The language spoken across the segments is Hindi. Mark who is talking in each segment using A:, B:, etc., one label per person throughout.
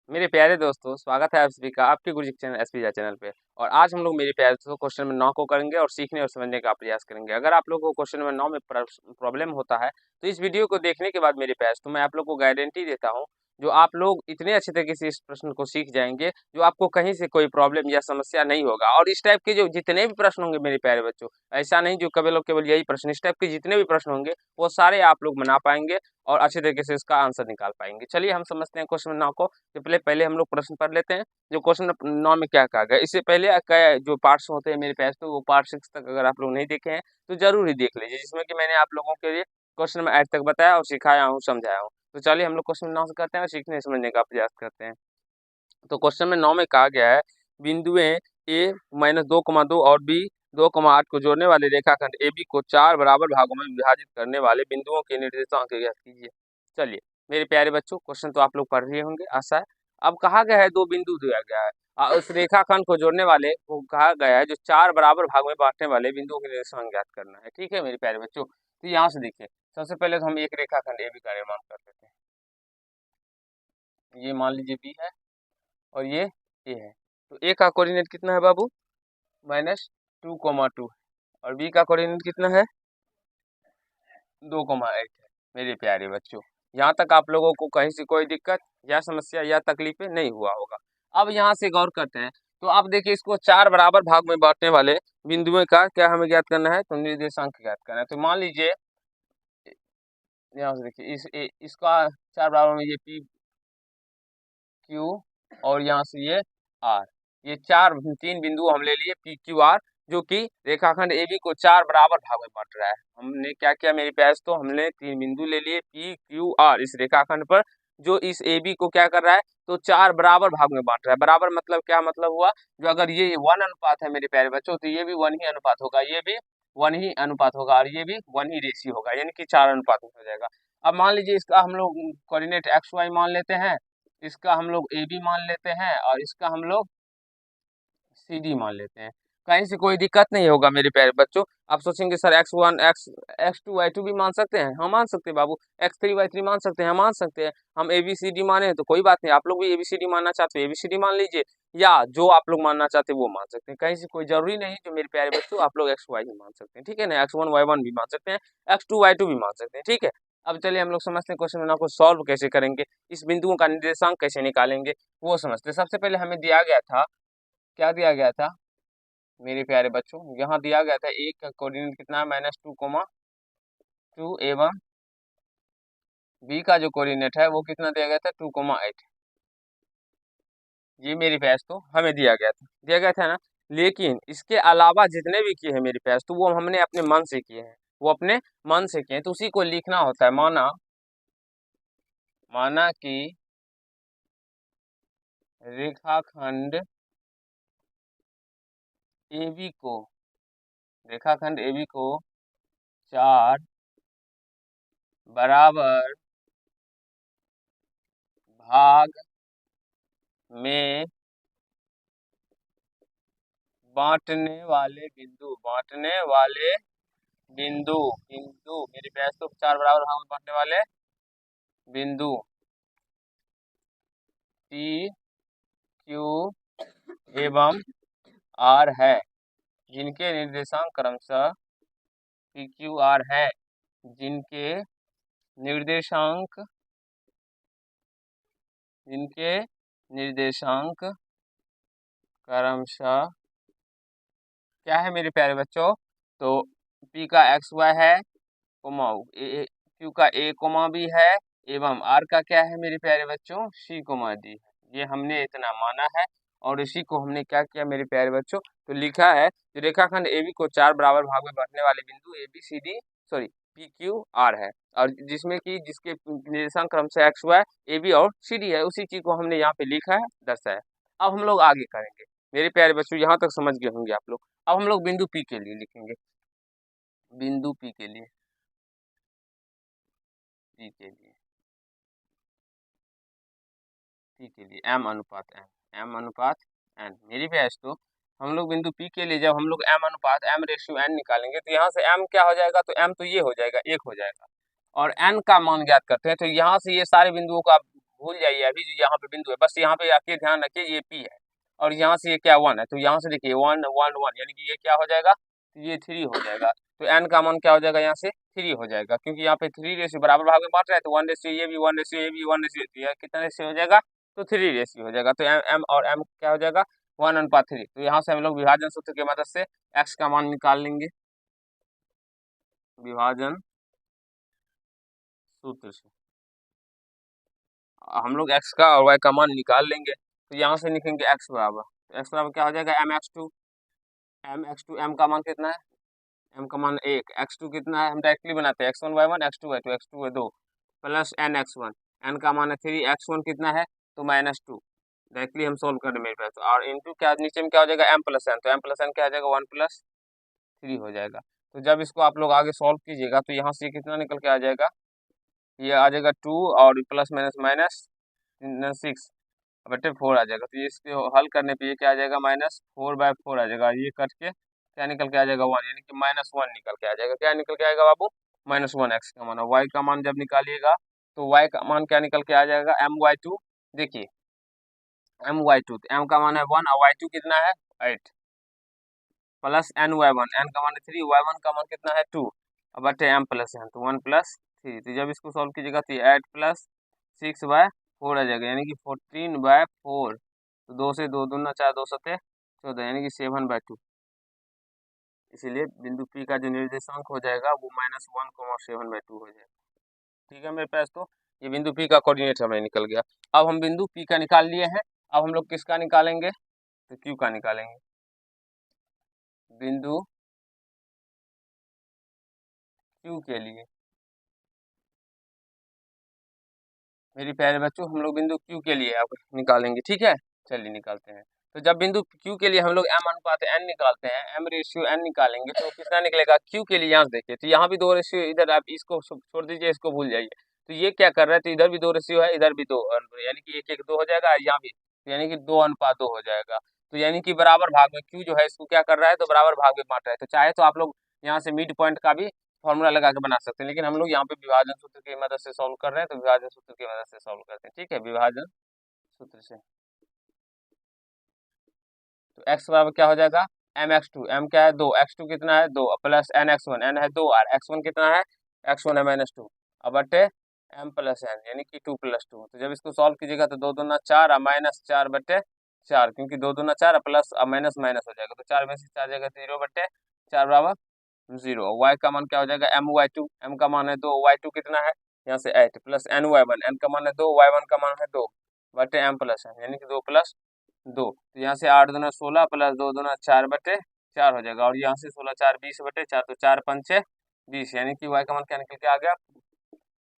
A: मेरे प्यारे दोस्तों, स्वागत है आप सभी का आपके गुरुजी चैनल एसपीजा चैनल पे। और आज हम लोग मेरे प्यारे दोस्तों क्वेश्चन नंबर 9 को करेंगे और सीखने और समझने का प्रयास करेंगे। अगर आप लोगों को क्वेश्चन नंबर 9 में प्रॉब्लम होता है तो इस वीडियो को देखने के बाद मेरे प्यारे दोस्तों मैं आप लोग को गारंटी देता हूँ, जो आप लोग इतने अच्छे तरीके से इस प्रश्न को सीख जाएंगे, जो आपको कहीं से कोई प्रॉब्लम या समस्या नहीं होगा। और इस टाइप के जो जितने भी प्रश्न होंगे मेरे प्यारे बच्चों, ऐसा नहीं जो कभी लोग केवल यही प्रश्न, इस टाइप के जितने भी प्रश्न होंगे वो सारे आप लोग बना पाएंगे और अच्छे तरीके से इसका आंसर निकाल पाएंगे। चलिए हम समझते हैं क्वेश्चन 9 को। तो पहले हम लोग प्रश्न पढ़ लेते हैं जो क्वेश्चन 9 में क्या कहा गया। इससे पहले जो पार्ट्स होते हैं मेरे पास, तो वो पार्ट 6 तक अगर आप लोग नहीं देखे हैं तो जरूर ही देख लीजिए, जिसमें कि मैंने आप लोगों के लिए क्वेश्चन नंबर 8 तक बताया और सिखाया हूँ, समझाया हूँ। तो चलिए हम लोग क्वेश्चन 9 से करते हैं और सीखने समझने का प्रयास करते हैं। तो क्वेश्चन में 9 में कहा गया है, बिंदुएं ए -2,2 और बी 2,8 को जोड़ने वाले रेखाखंड ए बी को 4 बराबर भागों में विभाजित करने वाले बिंदुओं के निर्देशांक ज्ञात कीजिए। चलिए मेरे प्यारे बच्चों, क्वेश्चन तो आप लोग पढ़ रहे होंगे, आशा है। अब कहा गया है, दो बिंदु दिया गया है और उस रेखाखंड को जोड़ने वाले को कहा गया है जो 4 बराबर भाग में बांटने वाले बिंदुओं के निर्देशांक ज्ञात करना है। ठीक है मेरे प्यारे बच्चों, तो यहाँ से देखिए, सबसे पहले तो हम एक रेखाखंड ए बी का निर्माण कर लेते हैं। ये मान लीजिए बी है और ये ए है। तो ए का कोऑर्डिनेट कितना है बाबू? -2,2 और बी का कोऑर्डिनेट कितना है? 2,8 है। मेरे प्यारे बच्चों, यहाँ तक आप लोगों को कहीं से कोई दिक्कत या समस्या या तकलीफें नहीं हुआ होगा। अब यहाँ से गौर करते हैं, तो आप देखिए, इसको 4 बराबर भाग में बांटने वाले बिंदुओं का क्या हमें ज्ञात करना है? तो निर्देशांक ज्ञात करना है। तो मान लीजिए यहाँ से देखिए, इसका 4 बराबर में ये पी क्यू और यहाँ से ये आर, ये तीन बिंदु हम ले लिए पी क्यू आर, जो कि रेखाखंड ए बी को 4 बराबर भाग में बांट रहा है। हमने क्या किया मेरे प्यास, तो हमने तीन बिंदु ले लिए पी क्यू आर इस रेखाखंड पर, जो इस ए बी को क्या कर रहा है, तो 4 बराबर भाग में बांट रहा है। बराबर मतलब क्या मतलब हुआ, जो अगर ये 1 अनुपात है मेरे प्यारे बच्चों, तो ये भी 1 ही अनुपात होगा, ये भी 1 ही अनुपात होगा और ये भी 1 ही रेशियो होगा, यानी कि 4 अनुपात में हो जाएगा। अब मान लीजिए इसका हम लोग कोऑर्डिनेट एक्स वाई मान लेते हैं, इसका हम लोग ए बी मान लेते हैं और इसका हम लोग सी डी मान लेते हैं। कहीं से कोई दिक्कत नहीं होगा मेरे प्यारे बच्चों। आप सोचेंगे सर x1 x2 y2 भी मान सकते हैं? हाँ मान सकते हैं बाबू। x3 y3 मान सकते हैं? हाँ मान सकते हैं। हम ए बी सी डी माने तो कोई बात नहीं, आप लोग भी ए बी सी डी मानना चाहते हो ए बी सी डी मान लीजिए, या जो आप लोग मानना चाहते हैं वो मान सकते हैं। कहीं से कोई जरूरी नहीं जो मेरे प्यारे बच्चों आप लोग एक्स वाई भी मान सकते हैं, ठीक है ना। x1 y1 भी मान सकते हैं, x2 y2 भी मान सकते हैं, ठीक है। अब चलिए हम लोग समझते हैं क्वेश्चन को सॉल्व कैसे करेंगे, इस बिंदुओं का निर्देशांक कैसे निकालेंगे वो समझते हैं। सबसे पहले हमें दिया गया था, क्या दिया गया था मेरे प्यारे बच्चों, यहाँ दिया गया था एक का कोऑर्डिनेट कितना है, -2,2 एवं बी का जो कोऑर्डिनेट है वो कितना दिया गया था, 2,8। ये मेरे पास तो हमें दिया गया था ना। लेकिन इसके अलावा जितने भी किए हैं मेरे पास, तो वो हमने अपने मन से किए हैं, वो अपने मन से किए हैं, तो उसी को लिखना होता है। माना माना कि रेखाखंड AB को रेखाखंड AB को 4 बराबर भाग में बांटने वाले बिंदु मेरे प्यास तो 4 बराबर भाग में बांटने वाले बिंदु P Q एवं R है, जिनके निर्देशांक क्रमशः P Q R है, जिनके निर्देशांक क्रमशः क्या है मेरे प्यारे बच्चों, तो P का एक्स वाई है, कोमा Q का A कोमा B है, एवं R का क्या है मेरे प्यारे बच्चों, C कोमा D है। ये हमने इतना माना है और इसी को हमने क्या किया मेरे प्यारे बच्चों, तो लिखा है जो रेखाखंड AB को 4 बराबर भाग में बांटने वाले बिंदु P Q R है, और जिसमें कि जिसके निर्देशांक क्रम से एक्स वाई ए बी और सी डी है, उसी चीज को हमने यहाँ पे लिखा है, दर्शाया। अब हम लोग आगे करेंगे मेरे प्यारे बच्चों, यहाँ तक समझ गए होंगे आप लोग। अब हम लोग बिंदु P के लिए लिखेंगे, बिंदु P के लिए P के लिए P के लिए M अनुपात N मेरी प्यास तो हम लोग बिंदु P के लिए जब हम लोग M अनुपात M/N निकालेंगे, तो यहाँ से M क्या हो जाएगा, तो M तो ये हो जाएगा, 1 हो जाएगा, और N का मान ज्ञात करते हैं। तो यहाँ से ये सारे बिंदुओं का भूल जाइए, अभी जो यहाँ पे बिंदु है बस यहाँ पे आके ध्यान रखिए ये P है और यहाँ से ये क्या 1 है, तो यहाँ से देखिए 1 1 1 यानी कि ये क्या हो जाएगा, ये 3 हो जाएगा। तो n का मान क्या हो जाएगा, यहाँ से 3 हो जाएगा, क्योंकि यहाँ पे 3 रेशियो बराबर भाग में बांट रहा है, तो 1 रेशियो ये भी 1 रेशियो ये भी 1 रेशियो, ये कितना रेशियो हो जाएगा, तो 3 रेशियो हो जाएगा। तो m और m क्या हो जाएगा 1/3। तो यहाँ से हम लोग विभाजन सूत्र की मदद से x का मान निकाल लेंगे, विभाजन सूत्र से हम लोग x का और y का मान निकाल लेंगे। तो यहाँ से लिखेंगे x बराबर, तो x बराबर क्या हो जाएगा mx2, m का मान कितना है, m का मान 1, x2 कितना है, हम डायरेक्टली बनाते हैं x1 y1 x2 y2, x2 है 2 प्लस n x1, n का मान है 3, x1 कितना है तो -2, डायरेक्टली हम सोल्व कर रहे मेरे पास। और इनटू क्या नीचे में क्या हो जाएगा m प्लस n, तो m प्लस n क्या हो जाएगा 1 + 3 हो जाएगा। तो जब इसको आप लोग आगे सॉल्व कीजिएगा तो यहाँ से कितना निकल के आ जाएगा, ये आ जाएगा 2 और प्लस माइनस माइनस 6 बटे 4 आ जाएगा। तो ये इसको हल करने पे ये क्या आ जाएगा -4/4 आ जाएगा, ये कट के क्या निकल के आ जाएगा 1, यानी कि -1 निकल के आ जाएगा। क्या निकल के आएगा बाबू -1 x का मान, y का मान जब निकालिएगा तो y का मान क्या निकल के आ जाएगा my2, देखिए my2, तो m का मान है 1 और y2 कितना है 8 प्लस ny1, n का मान है 3, y1 का मान कितना है 2 बटे m प्लस n, तो 1 + 3। तो जब इसको सॉल्व कीजिएगा तो 8 + 6/4 आ जाएगा, यानी कि 14/4। तो 2 से 2 दूना 4, 2 सते 14, यानी कि 7/2। इसीलिए बिंदु P का जो निर्देशांक हो जाएगा वो -1, 7/2 हो जाएगा। ठीक है मेरे पास, तो ये बिंदु P का कोऑर्डिनेट हमें निकल गया। अब हम बिंदु P का निकाल लिए हैं, अब हम लोग किसका निकालेंगे, तो Q का निकालेंगे। बिंदु Q के लिए मेरी प्यारे बच्चों हम लोग बिंदु Q के लिए अब निकालेंगे, ठीक है चलिए निकालते हैं। तो जब बिंदु Q के लिए हम लोग m अनुपात n निकालते हैं, m रेशियो n निकालेंगे तो कितना निकलेगा Q के लिए, यहाँ से देखिए तो यहाँ भी 2 रेशियो, इधर आप इसको छोड़ दीजिए, इसको भूल जाइए। तो ये क्या कर रहा है, तो इधर भी 2 रेशियो है, इधर भी 2, यानी कि 1 1 2 हो जाएगा, यहाँ भी तो यानी कि 2:2 हो जाएगा। तो यानी कि बराबर भाग में Q जो है इसको क्या कर रहा है, तो बराबर भाग में बांट रहा है। तो चाहे तो आप लोग यहाँ से मिड पॉइंट का भी फॉर्मूला लगा के बना सकते हैं, लेकिन हम लोग यहाँ पे विभाजन सूत्र की मदद से सॉल्व कर रहे हैं, तो विभाजन सूत्र की मदद से सॉल्व करते हैं, ठीक है विभाजन सूत्र से। तो x बराबर क्या हो जाएगा mx2, m क्या है 2, x2 कितना है 2 प्लस nx1, n है 2 और x1 कितना है x1 है -2 अब बटे m प्लस n, यानी कि 2 + 2। तो जब इसको सॉल्व कीजिएगा तो 2 दूना 4 और -4 बटे 4, क्योंकि 2 दूना 4 प्लस और माइनस माइनस हो जाएगा, तो 4 में से 4 जाएगा 0 बटे 4 बराबर 0। y का मान क्या हो जाएगा my2, m का मान है 2, y2 कितना है यहाँ से 8 प्लस ny1, n का मान है 2, y1 का मान है 2 बटे m प्लस n, यानी कि 2 + 2। तो यहाँ से 8 दूना 16 प्लस 2 दूना 4 बटे 4 हो जाएगा, और यहाँ से 16 4 20 बटे 4, तो 4 पंचे 20, यानी कि y का मान क्या निकल के आ गया,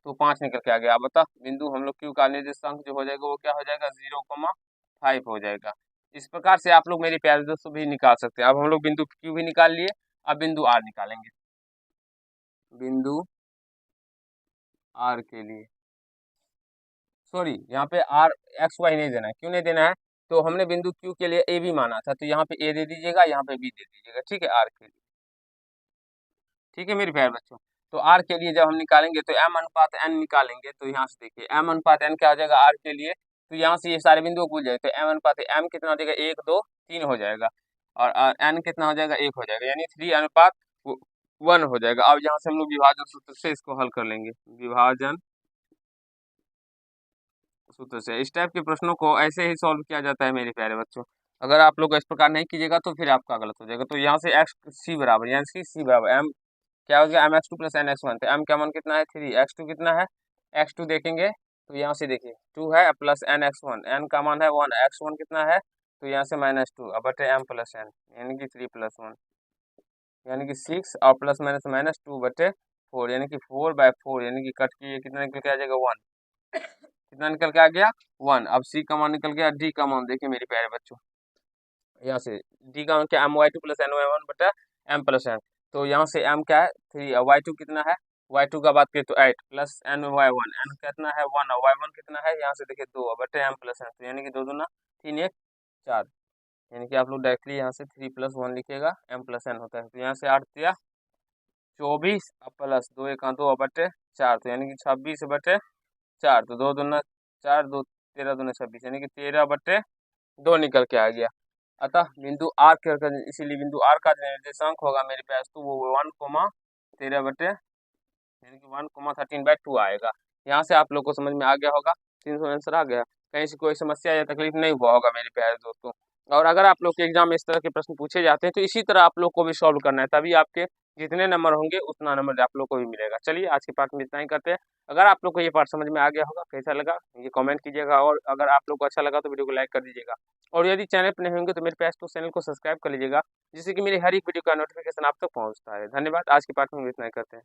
A: तो 5 निकल के आ गया। अब बता बिंदु हम लोग Q का निर्देशांक जो हो जाएगा वो क्या हो जाएगा 0,5 हो जाएगा। इस प्रकार से आप लोग मेरे प्यारे दोस्तों भी निकाल सकते हैं। अब हम लोग बिंदु Q भी निकाल लिए, अब बिंदु R निकालेंगे। बिंदु R के लिए सॉरी यहाँ पे R x y नहीं देना है, क्यों नहीं देना है, तो हमने बिंदु Q के लिए A भी माना था, तो यहाँ पे A दे दीजिएगा, यहाँ पे B दे दीजिएगा, ठीक है R के लिए। ठीक है मेरे प्यारे बच्चों, तो R के लिए जब हम निकालेंगे तो m अनुपात n निकालेंगे, तो यहाँ से देखिए m अनुपात n क्या हो जाएगा R के लिए, तो यहाँ से ये सारे बिंदु भूल जाए, तो m अनुपात m कितना हो जाएगा 1 2 3 हो जाएगा, और n कितना हो जाएगा 1 हो जाएगा, यानी 3:1 हो जाएगा। अब यहाँ से हम लोग विभाजन सूत्र से इसको हल कर लेंगे, विभाजन सूत्र से। इस टाइप के प्रश्नों को ऐसे ही सॉल्व किया जाता है मेरे प्यारे बच्चों। अगर आप लोग इस प्रकार नहीं कीजिएगा तो फिर आपका गलत हो जाएगा। तो यहाँ से c बराबर, यानी c बराबर m क्या हो गया mx2 + nx1, तो m का मान कितना है 3, x2 कितना है x2 देखेंगे तो यहाँ से देखिए 2 है प्लस nx1, n का मान है 1, x1 कितना है तो यहाँ से -2 अब बटे m प्लस n, यानी कि 3 + 1, यानी कि 6 और प्लस माइनस -2 बटे 4, यानी कि 4/4, यानी कि कट के कितना निकल के आ जाएगा 1, कितना निकल के आ गया 1। अब c का मान निकल गया, d का मान देखिए मेरे प्यारे बच्चों, यहाँ से d का मान क्या my2 + ny1 बटा m प्लस n, तो यहाँ से m क्या है 3 और y2 कितना है, y2 का बात करें तो 8 प्लस ny1, n कितना है 1 और y1 कितना है यहाँ से देखिए 2 बटे m प्लस n, तो यानी कि 2 दूना 3 1 4, यानी कि आप लोग डायरेक्टली यहाँ से 3 + 1 लिखिएगा, m प्लस n होता है, तो यहाँ से 8 दिया 24 प्लस 2 1 2 बटे 4, तो यानी कि 26 बटे 4, तो 2 दूना 4 2 13 2 26 यानी कि 13/2 निकल के आ गया। अतः बिंदु आर के इसीलिए बिंदु आर का जो निर्देशांक होगा मेरे पास तो वो 1, 13 यानी कि 1, 13/2 आएगा। यहाँ से आप लोग को समझ में आ गया होगा, 300 आंसर आ गया। कहीं से कोई समस्या या तकलीफ नहीं हुआ होगा मेरे प्यारे दोस्तों। और अगर आप लोग के एग्जाम में इस तरह के प्रश्न पूछे जाते हैं तो इसी तरह आप लोग को भी सॉल्व करना है, तभी आपके जितने नंबर होंगे उतना नंबर आप लोग को भी मिलेगा। चलिए आज के पाठ में इतना ही करते हैं। अगर आप लोग को ये पाठ समझ में आ गया होगा, कैसा लगा ये कमेंट कीजिएगा, और अगर आप लोग को अच्छा लगा तो वीडियो को लाइक कर दीजिएगा। और यदि चैनल पर नहीं होंगे तो मेरे पास तो चैनल को सब्सक्राइब कर लीजिएगा, जिससे कि मेरी हर एक वीडियो का नोटिफिकेशन आप तक पहुँचता है। धन्यवाद। आज के पाठ में इतना ही करते हैं।